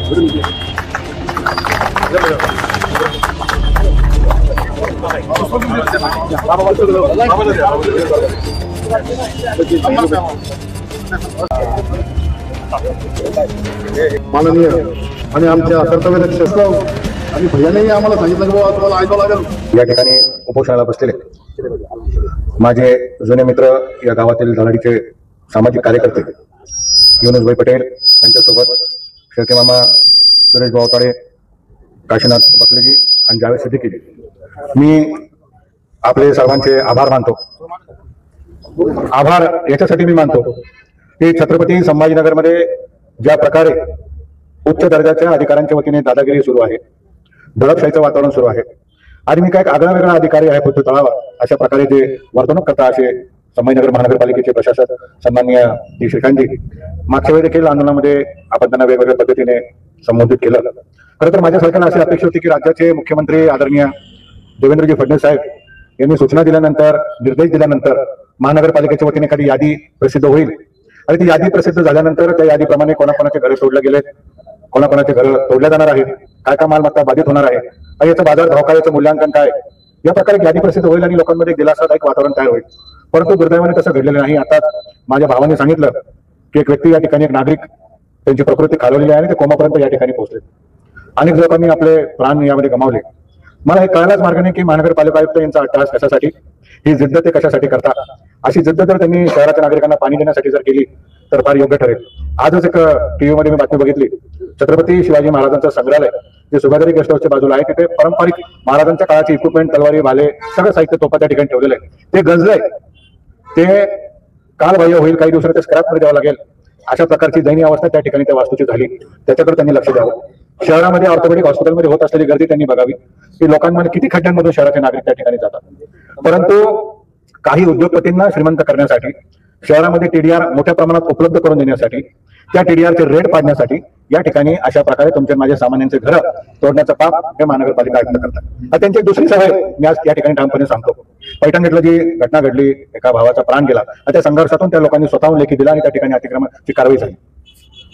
माननीय आणि आमच्या कर्तव्यदक्ष असतो आणि भैयानेही आम्हाला सांगितलं की बाबा तुम्हाला ऐकावं लागेल। या ठिकाणी उपोषणाला बसलेले माझे जुने मित्र, या गावातील धडाडीचे सामाजिक कार्यकर्ते युनुसभाई पटेल यांच्यासोबत शेळके मामा, सुरेश भावताडे, काशीनाथ बकलेजी आणि जावेद सिद्दीकी, मी आपले सर्वांचे आभार मानतो। आभार याच्यासाठी मी मानतो की छत्रपती संभाजीनगरमध्ये ज्या प्रकारे उच्च दर्जाच्या अधिकाऱ्यांच्या वतीने दादागिरी सुरू आहे, दडपशाहीचं वातावरण सुरू आहे आणि मी काय आगळा वेगळा अधिकारी आहे फक्त तळावर, अशा प्रकारे जे वर्तणूक करता असे संभाजीनगर महानगरपालिकेचे प्रशासक सन्माननीय जी श्रीकांतजी, मागच्या वेळी देखील आंदोलनामध्ये आपण त्यांना वेगवेगळ्या पद्धतीने संबोधित केलं। खरं तर माझ्यासारख्याला अशी अपेक्षा होती की राज्याचे मुख्यमंत्री आदरणीय देवेंद्रजी फडणवीस साहेब यांनी सूचना दिल्यानंतर, निर्देश दिल्यानंतर महानगरपालिकेच्या वतीने एखादी यादी प्रसिद्ध होईल आणि ती यादी प्रसिद्ध झाल्यानंतर त्या यादीप्रमाणे कोणाकोणाचे घरे तोडले गेले, कोणाकोणाचे घर तोडल्या जाणार आहेत, काय काय मालमत्ता बाधित होणार आहे आणि याचं बाजार भाव काय, याचं मूल्यांकन काय, या प्रकारे यादी प्रसिद्ध होईल आणि लोकांमध्ये दिलासादायक वातावरण तयार होईल। परंतु दुर्दैवाने तसं घडलेलं नाही। आता माझ्या भावाने सांगितलं की एक व्यक्ती, या ठिकाणी एक नागरिक, त्यांची प्रकृती खालवलेली आहे आणि ते कोमापर्यंत या ठिकाणी पोहोचले। अनेक लोकांनी आपले प्राण यामध्ये गमावले। मला हे कळायलाच मार्ग नाही की महानगरपालिका आयुक्त यांचा अट्टहास कशासाठी, ही जिद्द ते कशासाठी करतात। अशी जिद्द जर त्यांनी शहराच्या नागरिकांना पाणी देण्यासाठी जर केली तर फार योग्य ठरेल। आजच एक टीव्ही मध्ये मी बातमी बघितली, छत्रपती शिवाजी महाराजांचं संग्रहालय जे सुभेदारी गेस्ट हाऊसच्या बाजूला आहे, तिथे पारंपरिक महाराजांच्या काळाचे इक्विपमेंट, तलवारी, भाले, सगळं साहित्य तोफा त्या ठिकाणी ठेवलेलं आहे। ते गंजलंय, ते कालबाह्य होईल, काही दिवसात ते स्क्रॅप मध्ये द्यावं लागेल, अशा प्रकारची दयनीय अवस्था त्या ठिकाणी त्या वास्तूची झाली। त्याच्याकडे त्यांनी लक्ष द्यावं। शहरामध्ये ऑर्थोपेडिक हॉस्पिटलमध्ये होत असलेली गर्दी त्यांनी बघावी की लोकांमध्ये किती खड्ड्यांमधून शहराचे नागरिक त्या ठिकाणी जातात। परंतु काही उद्योगपतींना श्रीमंत करण्यासाठी, शहरामध्ये टीडीआर मोठ्या प्रमाणात उपलब्ध करून देण्यासाठी, त्या टीडीआरचे रेट पाडण्यासाठी या ठिकाणी अशा प्रकारे तुमच्या माझ्या सामान्यांचे घर तोडण्याचं पाप हे महानगरपालिका आयुक्त करतात। त्यांची दुसरी सवय मी आज या ठिकाणी ठामपणे सांगतो। पैठणगेटला जी घटना घडली, एका भावाचा प्राण गेला, त्या संघर्षातून त्या लोकांनी स्वतःहून लेखी दिला आणि त्या ठिकाणी अतिक्रमणाची कारवाई झाली।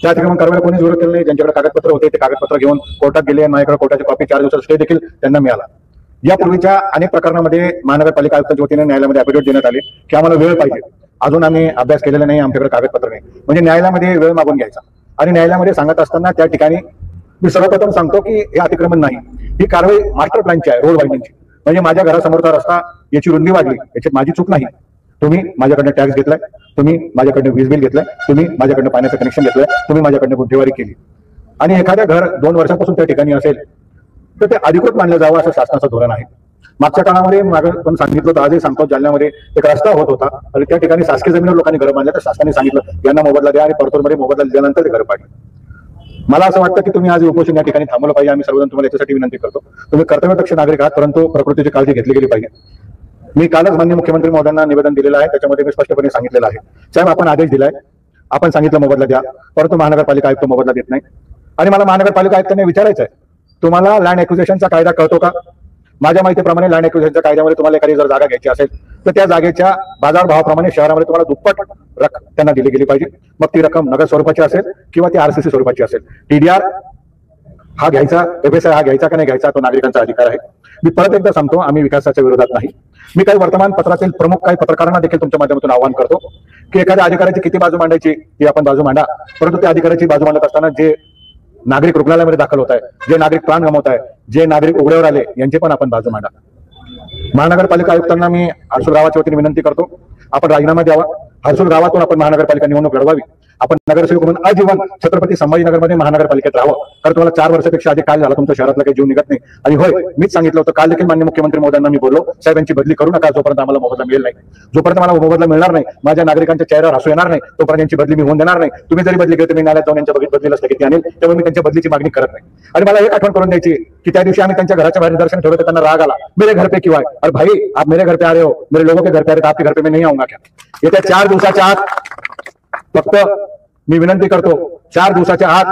त्या अतिक्रमण कारवाईला कोणी विरोध केला नाही। ज्यांच्याकडे कागदपत्र होते ते कागदपत्र घेऊन कोर्टात गेले आणि माझ्याकडे कोर्टाची कॉपी 4 दिवसाचा स्टे देखील त्यांना मिळाला। यापूर्वीच्या अनेक प्रकरणामध्ये महानगरपालिका आयुक्तांच्या वतीने न्यायालयामध्ये ॲफिडेव्हिट देण्यात आले की आम्हाला वेळ पाहिजे, अजून आम्ही अभ्यास केलेला नाही, आमच्याकडे कागदपत्र नाही, म्हणजे न्यायालयामध्ये वेळ मागून घ्यायचा। आणि न्यायालयामध्ये सांगत असताना त्या ठिकाणी मी सर्वप्रथम सांगतो की हे अतिक्रमण नाही, ही कारवाई मास्टर प्लॅनची आहे, रोड वायडिंगची। म्हणजे माझ्या घरासमोरचा रस्ता, याची रुंदी वाढली, याच्यात माझी चूक नाही। तुम्ही माझ्याकडनं टॅक्स घेतलाय, तुम्ही माझ्याकडनं वीज बिल घेतलंय, तुम्ही माझ्याकडनं पाण्याचं कनेक्शन घेतलंय, तुम्ही माझ्याकडनं गुंठेवारी केली आणि एखाद्या घर 2 वर्षापासून त्या ठिकाणी असेल तर ते अधिकृत मानलं जावं असं शासनाचं धोरण आहे। मागच्या काळामध्ये मागं पण सांगितलं होतं, आजही सांगतो, जालन्यामध्ये एक रस्ता होत होता आणि त्या ठिकाणी शासकीय जमिनीवर लोकांनी घरं बांधल्या, तर शासनाने सांगितलं यांना मोबदला द्या आणि परतूरमध्ये मोबदला दिल्यानंतर ते घर पाडले। मला असं वाटतं की तुम्ही आज उपोषण या ठिकाणी थांबवलं पाहिजे। आम्ही सर्वजण तुम्हाला याच्यासाठी विनंती करतो, तुम्ही कर्तव्यदक्ष नागरिक आहात, परंतु प्रकृतीची काळजी घेतली गेली पाहिजे। मी कालच माननीय मुख्यमंत्री महोदयांना निवेदन दिलेलं आहे, त्याच्यामध्ये मी स्पष्टपणे सांगितलेलं आहे, साहेब आपण आदेश दिलाय, आपण सांगितलं मोबदला द्या, परंतु महानगरपालिका आयुक्त मोबदला देत नाही। आणि मला महानगरपालिका आयुक्तांनी विचारायचं आहे, तुम्हाला लँड ॲक्विजिशनचा कायदा कळतो का? माझ्या माहितीप्रमाणे लँड ॲक्विजिशनच्या कायद्यामध्ये तुम्हाला एखादी जर जागा घ्यायची असेल तर त्या जागेच्या बाजारभावाप्रमाणे शहरामध्ये तुम्हाला दुप्पट रक्कम त्यांना दिली गेली पाहिजे। मग ती रक्कम नगद स्वरूपाची असेल किंवा ती आरसीसी स्वरूपाची असेल। टीडीआर हा घ्यायचा, एफएसआय हा घ्यायचा का नाही घ्यायचा, तो नागरिकांचा अधिकार आहे। मी परत एकदा सांगतो, आम्ही विकासाच्या विरोधात नाही। मी काही वर्तमानपत्रातील प्रमुख काही पत्रकारांना देखील तुमच्या माध्यमातून आवाहन करतो की एखाद्या अधिकाऱ्याची किती बाजू मांडायची ती आपण बाजू मांडा, परंतु त्या अधिकाऱ्याची बाजू मांडत असताना जे नागरिक रुग्णालयामध्ये दाखल होत आहे, जे नागरिक प्राण गमावत आहे, जे नागरिक उघड्यावर आले, यांची पण आपण बाजू मांडा। महानगरपालिका आयुक्तांना मी हर्सुल गावाच्या वतीने विनंती करतो, आपण राजीनामा द्यावा। हर्सुल गावातून आपण महानगरपालिका निवडणूक लढवावी। आपण नगरसेवक म्हणून आजीवन छत्रपती संभाजीनगरमध्ये महानगरपालिकेत राहावं, कारण तुम्हाला 4 वर्षापेक्षा अधिक काल झाला, तुमच्या शहरातला काही जीव निघत नाही। आणि होय, मीच सांगितलं होतं काल देखील माननीय मुख्यमंत्री महोदयांना मी बोललो, साहेब यांची बदली करू नका जोपर्यंत आम्हाला मोबदला मिळेल नाही। जोपर्यंत मला मोबदला मिळणार नाही, माझ्या नागरिकांच्या चेहऱ्यावर हसू येणार नाही, तोपर्यंत यांची बदली मी होऊन देणार नाही। तुम्ही जरी बदली केली तर मी न्यायालयात जाऊन यांच्या बदलीला स्थगिती आणेल, त्यामुळे मी त्यांच्या बदलीची मागणी करत नाही। आणि मला एक आठवण करून द्यायची की त्या दिवशी आम्ही त्यांच्या घराच्या बाहेर निदर्शन ठेवलं, त्यांना राग आला, मेरे घर पे क्यों आए? अरे भाई, आप मेरे घर पे आ रहे हो, मेरे लोगों के घर पे आ रहे, आपके घर पे मैं नहीं आऊंगा क्या? येत्या 4 दिवसाच्या आत फक्त मी विनंती करतो, 4 दिवसाच्या आत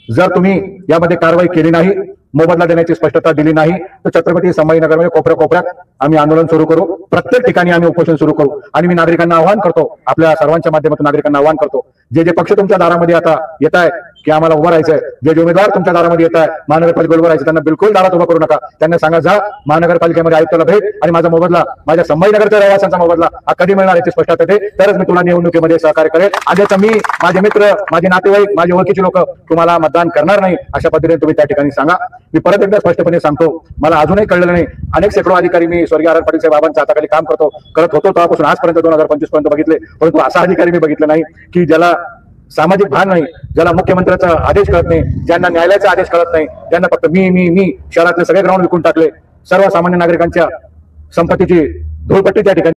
जर तुम्ही यामध्ये कारवाई केली नाही, मोबदला देण्याची स्पष्टता दिली नाही, तर छत्रपती संभाजीनगरमध्ये कोपऱ्या कोपऱ्यात आम्ही आंदोलन सुरू करू, प्रत्येक ठिकाणी आम्ही उपोषण सुरू करू। आणि मी नागरिकांना आवाहन करतो, आपल्या सर्वांच्या माध्यमातून नागरिकांना आवाहन करतो जे पक्ष तुमच्या दारामध्ये आता येत आहे की आम्हाला उभं राहायचंय, जे उमेदवार तुमच्या दारामध्ये येत आहे महानगरपालिकेत उभं राहायचं, त्यांना बिलकुल दारात उभं करू नका. त्यांना सांगा जा महानगरपालिकेमध्ये आयुक्ताला भेट आणि माझा मोबदला, माझ्या संभाजीनगरच्या रहिवाशांचा मोबदला हा कधी मिळणार याची स्पष्टता दे, तरच मी तुला निवडणुकीमध्ये सहकार्य करेल. आजचा मी, माझे मित्र, माझे नातेवाईक, माझे ओळखीचे लोक तुम्हाला मतदान करणार नाही अशा पद्धतीने तुम्ही त्या ठिकाणी सांगा. मी परत एकदा स्पष्टपणे सांगतो, मला अजूनही कळलेलं नाही. अनेक शेकडो अधिकारी मी स्वर्गीय आर पाटील साहेब बाबांच्या हाताखाली काम करत होतो तेव्हापासून आजपर्यंत 2025 पर्यंत बघितले, परंतु असा अधिकारी मी बघितला नाही की ज्याला सामाजिक भान नाही, ज्याला मुख्यमंत्र्याचा आदेश कळत नाही, ज्यांना न्यायालयाचा आदेश कळत नाही, ज्यांना फक्त मी शहरातले सगळे ग्राउंड विकून टाकले, सर्वसामान्य नागरिकांच्या संपत्तीची धूळपट्टी त्या ठिकाणी